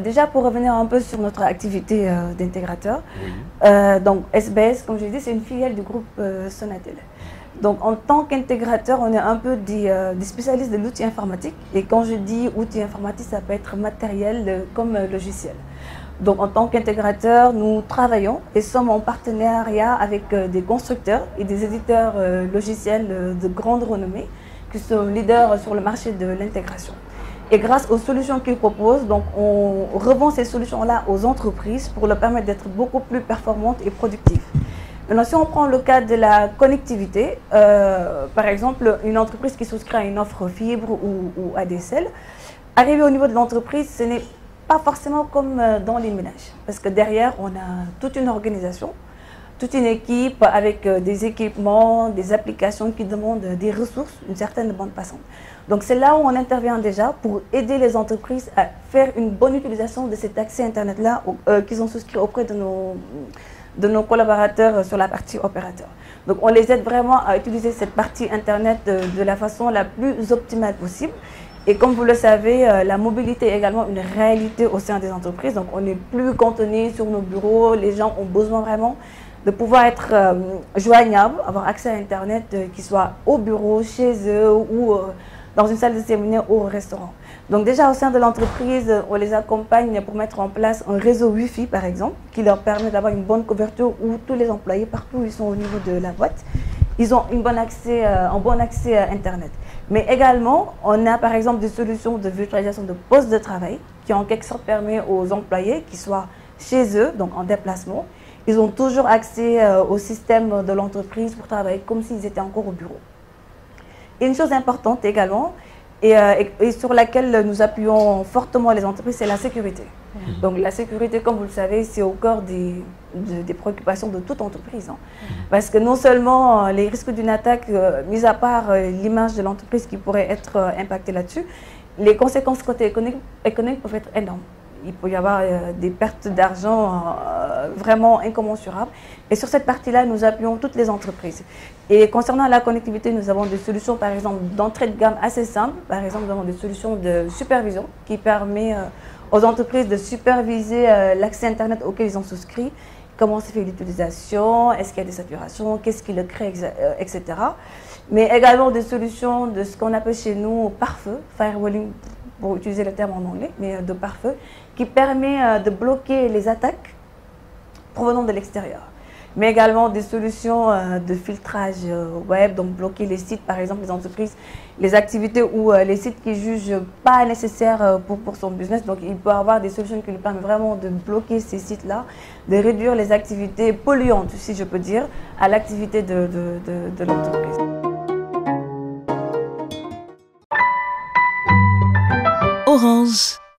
Déjà, pour revenir un peu sur notre activité d'intégrateur, donc SBS, comme je l'ai dit, c'est une filiale du groupe Sonatel. Donc, en tant qu'intégrateur, on est un peu des spécialistes de l'outil informatique. Et quand je dis outil informatique, ça peut être matériel comme logiciel. Donc, en tant qu'intégrateur, nous travaillons et sommes en partenariat avec des constructeurs et des éditeurs logiciels de grande renommée qui sont leaders sur le marché de l'intégration. Et grâce aux solutions qu'ils proposent, donc on revend ces solutions-là aux entreprises pour leur permettre d'être beaucoup plus performantes et productives. Maintenant, si on prend le cas de la connectivité, par exemple, une entreprise qui souscrit à une offre fibre ou ADSL, arriver au niveau de l'entreprise, ce n'est pas forcément comme dans les ménages. Parce que derrière, on a toute une organisation, toute une équipe avec des équipements, des applications qui demandent des ressources, une certaine bande passante. Donc c'est là où on intervient déjà pour aider les entreprises à faire une bonne utilisation de cet accès Internet-là qu'ils ont souscrit auprès de nos collaborateurs sur la partie opérateur. Donc on les aide vraiment à utiliser cette partie Internet de la façon la plus optimale possible. Et comme vous le savez, la mobilité est également une réalité au sein des entreprises. Donc on n'est plus cantonné sur nos bureaux, les gens ont besoin vraiment de pouvoir être joignables, avoir accès à Internet, qu'ils soient au bureau, chez eux ou dans une salle de séminaire ou au restaurant. Donc déjà au sein de l'entreprise, on les accompagne pour mettre en place un réseau Wi-Fi par exemple, qui leur permet d'avoir une bonne couverture où tous les employés, partout où ils sont au niveau de la boîte, ils ont un bon accès à Internet. Mais également, on a par exemple des solutions de virtualisation de postes de travail qui en quelque sorte permet aux employés qui soient chez eux, donc en déplacement, ils ont toujours accès au système de l'entreprise pour travailler comme s'ils étaient encore au bureau. Et une chose importante également, et sur laquelle nous appuyons fortement les entreprises, c'est la sécurité. Donc la sécurité, comme vous le savez, c'est au cœur des préoccupations de toute entreprise. Parce que non seulement les risques d'une attaque, mis à part l'image de l'entreprise qui pourrait être impactée là-dessus, les conséquences côté économique peuvent être énormes. Il peut y avoir des pertes d'argent vraiment incommensurables. Et sur cette partie-là, nous appuyons toutes les entreprises. Et concernant la connectivité, nous avons des solutions, par exemple, d'entrée de gamme assez simples. Par exemple, nous avons des solutions de supervision qui permettent aux entreprises de superviser l'accès Internet auquel ils ont souscrit, comment se fait l'utilisation, est-ce qu'il y a des saturations, qu'est-ce qui le crée, etc. Mais également des solutions de ce qu'on appelle chez nous pare-feu, firewalling, pour utiliser le terme en anglais, mais de pare-feu, qui permet de bloquer les attaques provenant de l'extérieur. Mais également des solutions de filtrage web, donc bloquer les sites, par exemple les entreprises, les activités ou les sites qui jugent pas nécessaires pour son business. Donc il peut y avoir des solutions qui nous permettent vraiment de bloquer ces sites-là, de réduire les activités polluantes, si je peux dire, à l'activité de l'entreprise. Orange.